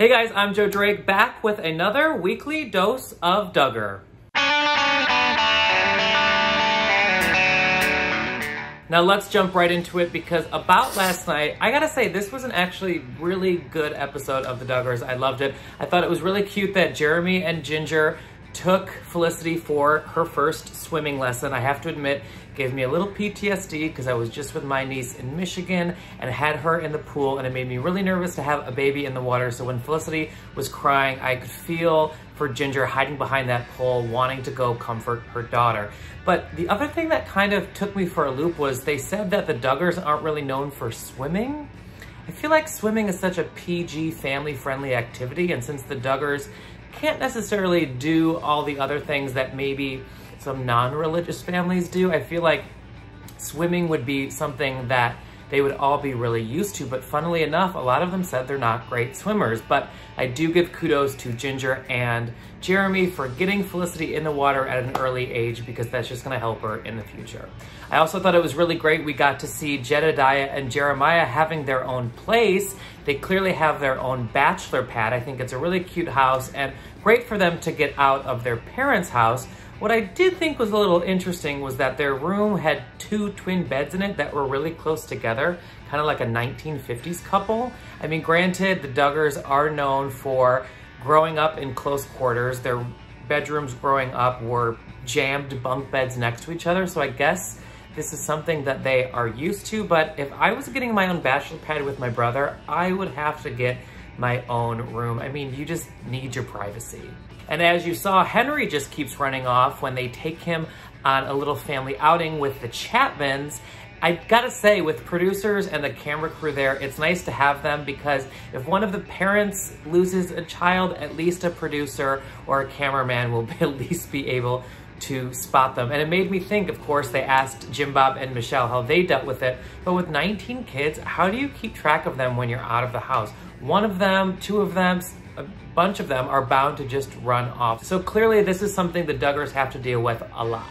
Hey guys, I'm Joe Drake, back with another weekly dose of Duggar. Now let's jump right into it, because about last night, I gotta say this was an actually really good episode of the Duggars. I loved it. I thought it was really cute that Jeremy and Jinger took Felicity for her first swimming lesson. I have to admit, gave me a little PTSD because I was just with my niece in Michigan and had her in the pool, and it made me really nervous to have a baby in the water. So when Felicity was crying, I could feel for Jinger hiding behind that pole, wanting to go comfort her daughter. But the other thing that kind of took me for a loop was they said that the Duggars aren't really known for swimming. I feel like swimming is such a PG, family-friendly activity, and since the Duggars can't necessarily do all the other things that maybe some non-religious families do, I feel like swimming would be something that they would all be really used to. But funnily enough, a lot of them said they're not great swimmers. But I do give kudos to Jinger and Jeremy for getting Felicity in the water at an early age, because that's just gonna help her in the future. I also thought it was really great we got to see Jedidiah and Jeremiah having their own place. They clearly have their own bachelor pad. I think it's a really cute house and great for them to get out of their parents' house. What I did think was a little interesting was that their room had two twin beds in it that were really close together, kind of like a 1950s couple. I mean, granted, the Duggars are known for growing up in close quarters. Their bedrooms growing up were jammed bunk beds next to each other, so I guess this is something that they are used to. But if I was getting my own bachelor pad with my brother, I would have to get my own room. I mean, you just need your privacy. And as you saw, Henry just keeps running off when they take him on a little family outing with the Chapmans. I gotta say, with producers and the camera crew there, it's nice to have them, because if one of the parents loses a child, at least a producer or a cameraman will at least be able to spot them. And it made me think, of course, they asked Jim Bob and Michelle how they dealt with it, but with 19 kids, how do you keep track of them when you're out of the house? One of them, two of them, a bunch of them are bound to just run off. So clearly this is something the Duggars have to deal with a lot.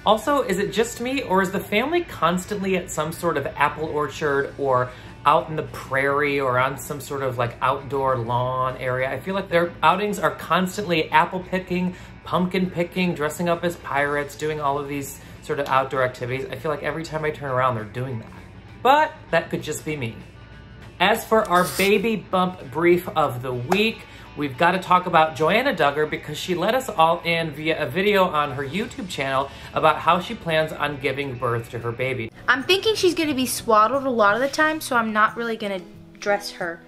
Also, is it just me, or is the family constantly at some sort of apple orchard or out in the prairie or on some sort of like outdoor lawn area? I feel like their outings are constantly apple picking, pumpkin picking, dressing up as pirates, doing all of these sort of outdoor activities. I feel like every time I turn around, they're doing that. But that could just be me. As for our baby bump brief of the week, we've got to talk about Jedidiah Duggar, because she let us all in via a video on her YouTube channel about how she plans on giving birth to her baby. I'm thinking she's going to be swaddled a lot of the time, so I'm not really going to dress her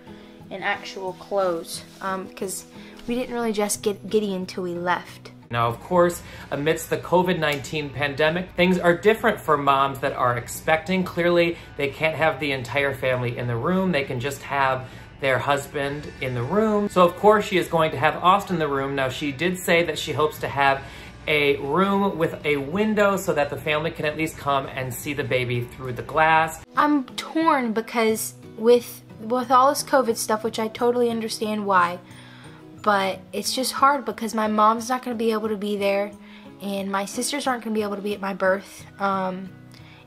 in actual clothes, because we didn't really dress Giddy until we left. Now, of course, amidst the COVID-19 pandemic, things are different for moms that are expecting. Clearly, they can't have the entire family in the room. They can just have their husband in the room. So, of course, she is going to have Austin in the room. Now, she did say that she hopes to have a room with a window so that the family can at least come and see the baby through the glass. I'm torn, because with all this COVID stuff, which I totally understand why, but it's just hard because my mom's not going to be able to be there, and my sisters aren't going to be able to be at my birth.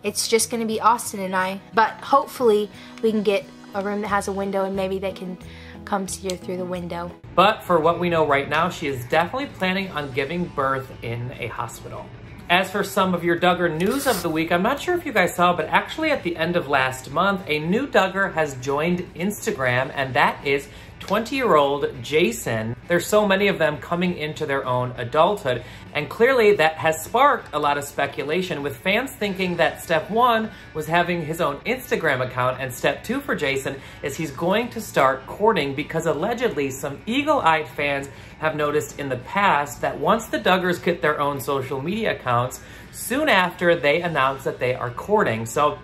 It's just going to be Austin and I, but hopefully we can get a room that has a window and maybe they can come see her through the window. But for what we know right now, she is definitely planning on giving birth in a hospital. As for some of your Duggar news of the week, I'm not sure if you guys saw, but actually at the end of last month, a new Duggar has joined Instagram, and that is 20-year-old Jason. There's so many of them coming into their own adulthood, and clearly that has sparked a lot of speculation, with fans thinking that step one was having his own Instagram account, and step two for Jason is he's going to start courting, because allegedly some eagle-eyed fans have noticed in the past that once the Duggars get their own social media accounts, soon after they announce that they are courting. So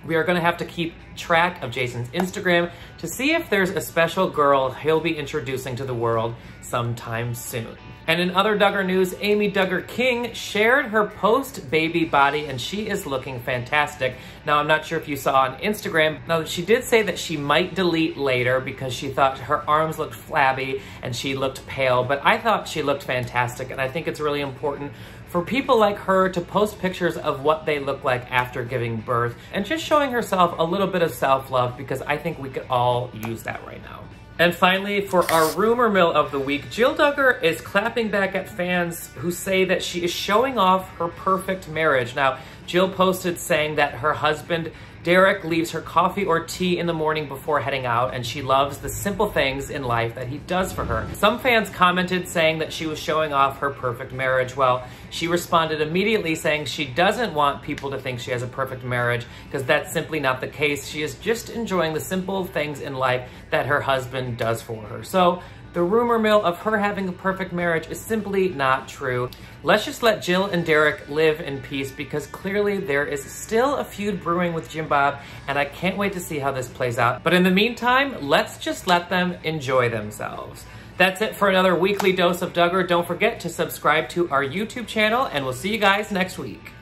we are going to have to keep track of Jason's Instagram to see if there's a special girl he'll be introducing to the world sometime soon. And in other Duggar news, Amy Duggar King shared her post-baby body, and she is looking fantastic. Now, I'm not sure if you saw on Instagram. Now, she did say that she might delete later because she thought her arms looked flabby and she looked pale, but I thought she looked fantastic, and I think it's really important for people like her to post pictures of what they look like after giving birth and just showing herself a little bit of self-love, because I think we could all use that right now. And finally, for our rumor mill of the week, Jill Duggar is clapping back at fans who say that she is showing off her perfect marriage. Now, Jill posted saying that her husband, Derek, leaves her coffee or tea in the morning before heading out, and she loves the simple things in life that he does for her. Some fans commented saying that she was showing off her perfect marriage. Well, she responded immediately saying she doesn't want people to think she has a perfect marriage, because that's simply not the case. She is just enjoying the simple things in life that her husband does for her. So the rumor mill of her having a perfect marriage is simply not true. Let's just let Jill and Derek live in peace, because clearly there is still a feud brewing with Jim Bob, and I can't wait to see how this plays out. But in the meantime, let's just let them enjoy themselves. That's it for another weekly dose of Duggar. Don't forget to subscribe to our YouTube channel, and we'll see you guys next week.